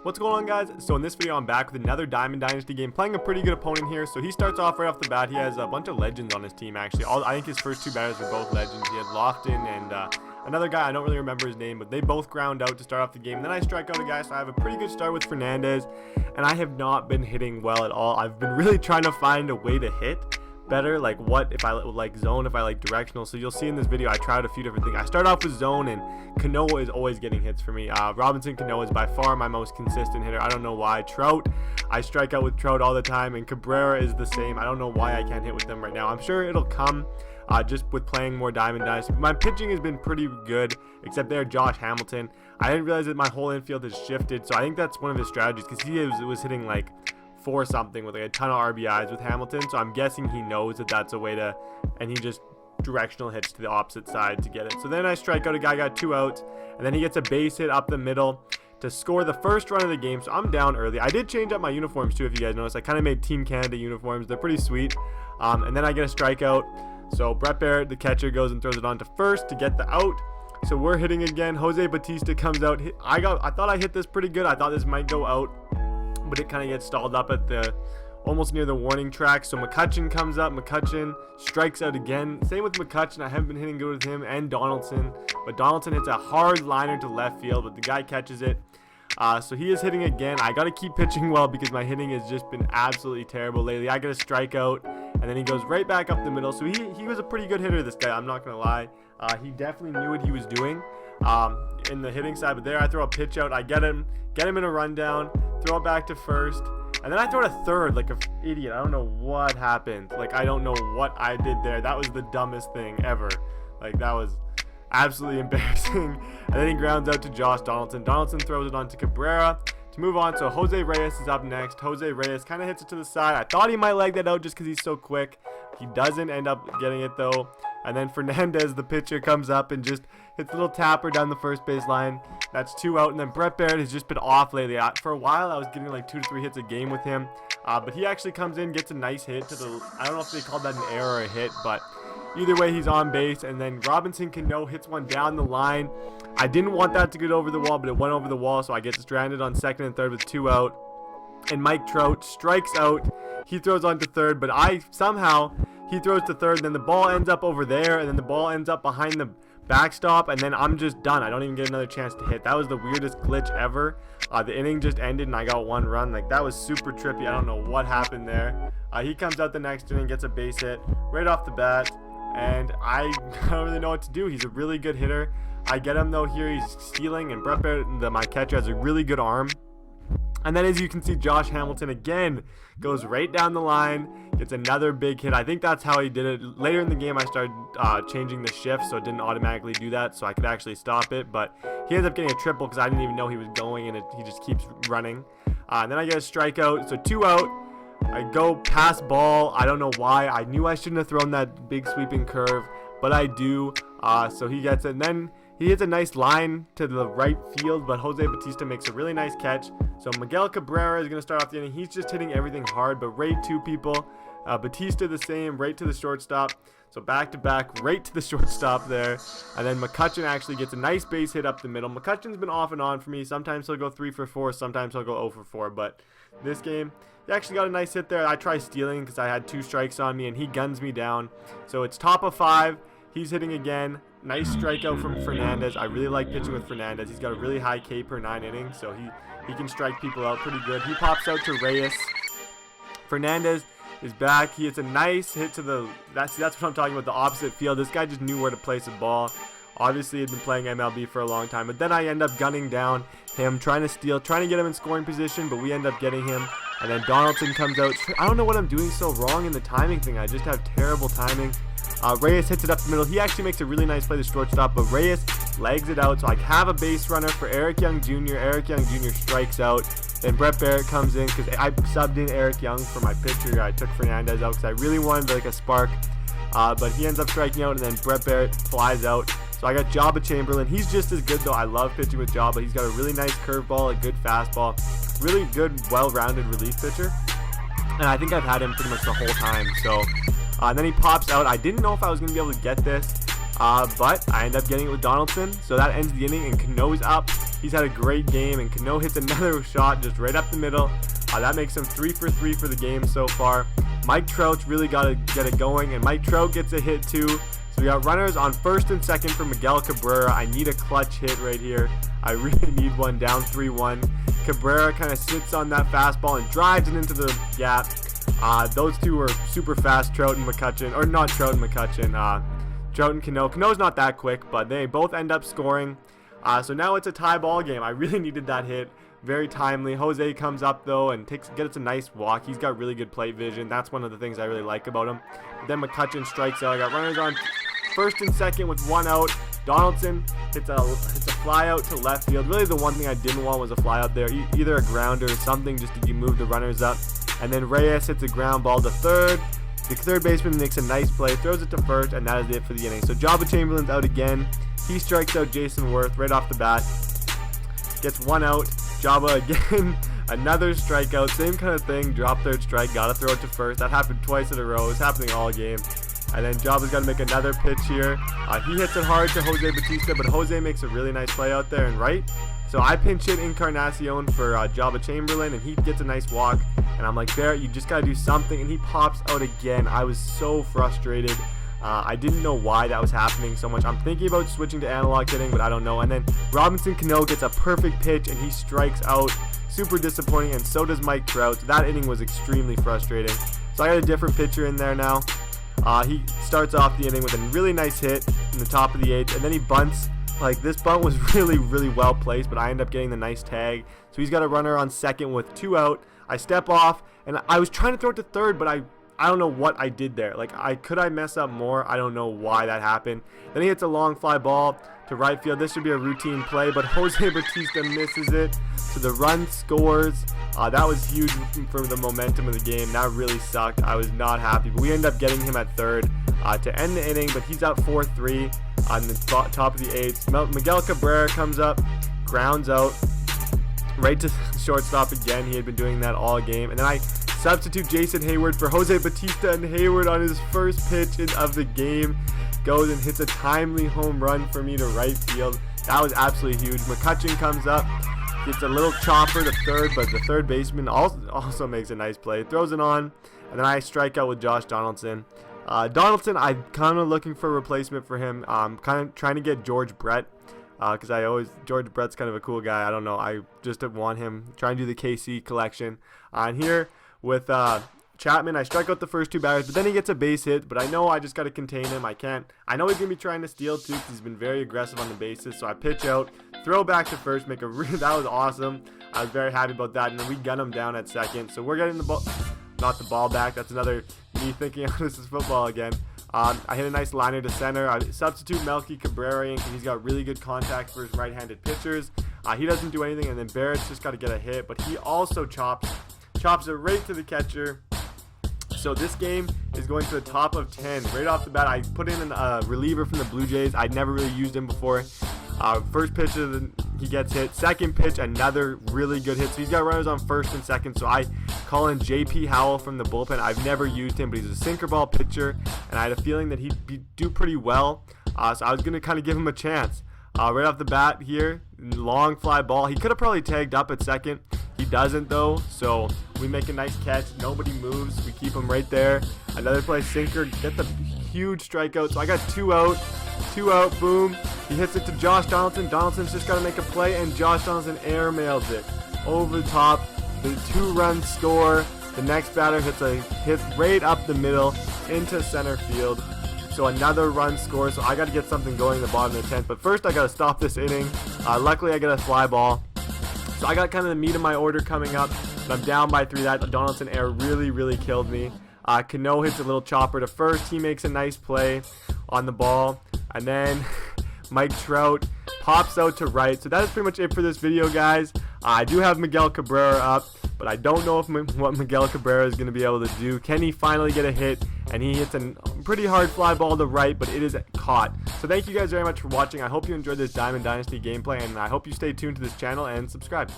What's going on, guys? So in this video I'm back with another Diamond Dynasty game, playing a pretty good opponent here. So he starts off right off the bat. He has a bunch of legends on his team actually. I think his first two batters were both legends. He had Lofton and another guy, I don't really remember his name, but they both ground out to start off the game. Then I strike out a guy, so I have a pretty good start with Fernandez, and I have not been hitting well at all. I've been really trying to find a way to hit better, like what if I like zone, if I like directional. So you'll see in this video I tried a few different things. I start off with zone, and Cano is always getting hits for me. Robinson Cano is by far my most consistent hitter. I don't know why. Trout, I strike out with Trout all the time, and Cabrera is the same. I don't know why I can't hit with them right now. I'm sure it'll come just with playing more Diamond Dynasty. My pitching has been pretty good, except there Josh Hamilton. I didn't realize that my whole infield has shifted, so I think that's one of his strategies, because he was hitting like 4 something with like a ton of RBIs with Hamilton, so I'm guessing he knows that that's a way to, and he just directional hits to the opposite side to get it. So then I strike out a guy, got 2 outs, and then he gets a base hit up the middle to score the first run of the game. So I'm down early. I did change up my uniforms too, if you guys noticed. I kind of made Team Canada uniforms. They're pretty sweet. And then I get a strikeout. So Brett Barrett, the catcher, goes and throws it on to first to get the out. So we're hitting again. Jose Bautista comes out. I thought I hit this pretty good. I thought this might go out, but it kind of gets stalled up at the almost near the warning track. So McCutchen comes up. McCutchen strikes out again. Same with McCutchen. I haven't been hitting good with him and Donaldson, but Donaldson hits a hard liner to left field, but the guy catches it. So he is hitting again. I got to keep pitching well because my hitting has just been absolutely terrible lately. I get a strikeout, and then he goes right back up the middle. So he was a pretty good hitter, this guy. I'm not going to lie. He definitely knew what he was doing in the hitting side. But there I throw a pitch out. I get him in a rundown, throw it back to first, and then I throw it to third like an idiot. I don't know what happened. Like, I don't know what I did there. That was the dumbest thing ever. Like, that was absolutely embarrassing. And then he grounds out to Josh Donaldson. Donaldson throws it on to Cabrera to move on. So Jose Reyes is up next. Jose Reyes kind of hits it to the side. I thought he might leg that out just because he's so quick. He doesn't end up getting it though. And then Fernandez, the pitcher, comes up and just hits a little tapper down the first base line. That's 2 out. And then Brett Barrett has just been off lately. For a while I was getting like 2 to 3 hits a game with him, but he actually comes in, gets a nice hit to the, I don't know if they called that an error or a hit, but either way he's on base. And then Robinson Cano hits one down the line. I didn't want that to get over the wall, but it went over the wall, so I get stranded on second and third with 2 out. And Mike Trout strikes out. He throws on to third, but he throws to third, and then the ball ends up over there, and then the ball ends up behind the backstop, and then I'm just done. I don't even get another chance to hit. That was the weirdest glitch ever. The inning just ended and I got 1 run. Like, that was super trippy. I don't know what happened there. He comes out the next inning, gets a base hit right off the bat, and I don't really know what to do. He's a really good hitter. I get him though here. He's stealing, and Brett Barrett, my catcher, has a really good arm. And then as you can see, Josh Hamilton again goes right down the line, gets another big hit. I think that's how he did it. Later in the game I started changing the shift, so it didn't automatically do that, so I could actually stop it. But he ends up getting a triple because I didn't even know he was going, and he just keeps running. And then I get a strikeout, so 2 out. I go pass ball. I don't know why. I knew I shouldn't have thrown that big sweeping curve, but I do. So he gets it, and then he hits a nice line to the right field, but Jose Bautista makes a really nice catch. So Miguel Cabrera is going to start off the inning. He's just hitting everything hard, but right 2 people. Bautista the same, right to the shortstop. So back to back, right to the shortstop there. And then McCutchen actually gets a nice base hit up the middle. McCutchen's been off and on for me. Sometimes he'll go 3 for 4, sometimes he'll go 0 for 4. But this game, he actually got a nice hit there. I try stealing because I had 2 strikes on me, and he guns me down. So it's top of 5. He's hitting again. Nice strikeout from Fernandez. I really like pitching with Fernandez. He's got a really high K per 9 innings, so he can strike people out pretty good. He pops out to Reyes. Fernandez is back. He hits a nice hit to the, that's what I'm talking about, the opposite field. This guy just knew where to place a ball. Obviously he'd been playing MLB for a long time, but then I end up gunning down him, trying to steal, trying to get him in scoring position, but we end up getting him. And then Donaldson comes out. I don't know what I'm doing so wrong in the timing thing. I just have terrible timing. Reyes hits it up the middle. He actually makes a really nice play to shortstop, but Reyes legs it out. So I have a base runner for Eric Young Jr. Eric Young Jr. strikes out. Then Brett Barrett comes in because I subbed in Eric Young for my pitcher. I took Fernandez out because I really wanted like a spark. But he ends up striking out, and then Brett Barrett flies out. So I got Jabba Chamberlain. He's just as good though. I love pitching with Jabba. He's got a really nice curveball, a good fastball, really good, well-rounded relief pitcher. And I think I've had him pretty much the whole time. So then he pops out. I didn't know if I was going to be able to get this, but I end up getting it with Donaldson. So that ends the inning, and Cano's up. He's had a great game, and Cano hits another shot just right up the middle. That makes him 3 for 3 for the game so far. Mike Trout's really got to get it going, and Mike Trout gets a hit too. So we got runners on first and second for Miguel Cabrera. I need a clutch hit right here. I really need one, down 3-1. Cabrera kind of sits on that fastball and drives it into the gap. Those two are super fast, Trout and McCutchen, or not Trout and McCutchen, Trout and Cano. Cano's not that quick, but they both end up scoring. So now it's a tie ball game. I really needed that hit. Very timely. Jose comes up though and gets a nice walk. He's got really good plate vision. That's one of the things I really like about him. But then McCutchen strikes out. I got runners on first and second with 1 out. Donaldson hits a fly out to left field. Really the one thing I didn't want was a fly out there. Either a grounder or something just to move the runners up. And then Reyes hits a ground ball to third. The third baseman makes a nice play, throws it to first, and that is it for the inning. So Jabba Chamberlain's out again. He strikes out Jason Worth right off the bat. Gets 1 out. Jabba again, another strikeout, same kind of thing, drop third strike, gotta throw it to first. That happened twice in a row, it's happening all game. And then Jabba's got to make another pitch here. He hits it hard to Jose Bautista, but Jose makes a really nice play out there and right. So I pinch hit Encarnacion for Jabba Chamberlain, and he gets a nice walk. And I'm like, Barrett, you just got to do something, and he pops out again. I was so frustrated. I didn't know why that was happening so much. I'm thinking about switching to analog hitting, but I don't know. And then Robinson Cano gets a perfect pitch, and he strikes out. Super disappointing, and so does Mike Trout. That inning was extremely frustrating. So I got a different pitcher in there now. He starts off the inning with a really nice hit in the top of the 8th, and then he bunts. Like, this bunt was really, really well placed, but I end up getting the nice tag. So he's got a runner on second with 2 out. I step off, and I was trying to throw it to third, but I don't know what I did there. Like, could I mess up more? I don't know why that happened. Then he hits a long fly ball to right field. This should be a routine play, but Jose Bautista misses it. So the run scores. That was huge for the momentum of the game. That really sucked. I was not happy, but we end up getting him at third to end the inning, but he's out 4-3 on the top of the 8th. Miguel Cabrera comes up, grounds out right to shortstop again. He had been doing that all game, and then I substitute Jason Hayward for Jose Bautista, and Hayward on his first pitch of the game goes and hits a timely home run for me to right field. That was absolutely huge. McCutchen comes up, gets a little chopper to third, but the third baseman also makes a nice play, throws it on, and then I strike out with Josh Donaldson. Donaldson, I'm kind of looking for a replacement for him. Kind of trying to get George Brett, because George Brett's kind of a cool guy. I don't know, I just want him. Trying to do the KC collection. And here with Chapman, I strike out the first 2 batters, but then he gets a base hit, but I know I just got to contain him. I know he's going to be trying to steal too, because he's been very aggressive on the bases. So I pitch out, throw back to first, that was awesome. I was very happy about that, and then we gun him down at second. So we're getting the ball, not the ball back. That's another me thinking, oh, this is football again. I hit a nice liner to center. I substitute Melky Cabrera in because he's got really good contact for his right-handed pitchers. He doesn't do anything, and then Barrett's just got to get a hit, but he also chops it right to the catcher. So this game is going to the top of 10 right off the bat. I put in a reliever from the Blue Jays. I'd never really used him before. First pitch he gets hit. Second pitch, another really good hit. So he's got runners on first and second. So I call in JP Howell from the bullpen. I've never used him, but he's a sinker ball pitcher, and I had a feeling that he'd do pretty well. So I was going to kind of give him a chance. Right off the bat here, long fly ball. He could have probably tagged up at second. He doesn't though, so we make a nice catch. Nobody moves. We keep him right there. Another play, sinker, get the huge strikeout. So I got 2 out, boom. He hits it to Josh Donaldson. Donaldson's just got to make a play, and Josh Donaldson airmails it over the top. The 2-run score. The next batter hits right up the middle into center field. So another run score. So I got to get something going in the bottom of the 10th. But first I got to stop this inning. Luckily I get a fly ball. So I got kind of the meat of my order coming up. But I'm down by 3. That Donaldson error really, really killed me. Cano hits a little chopper to first. He makes a nice play on the ball. And then Mike Trout pops out to right. So that is pretty much it for this video, guys. I do have Miguel Cabrera up, but I don't know what Miguel Cabrera is going to be able to do. Can he finally get a hit? And he hits a pretty hard fly ball to right, but it is caught. So thank you guys very much for watching. I hope you enjoyed this Diamond Dynasty gameplay, and I hope you stay tuned to this channel and subscribe.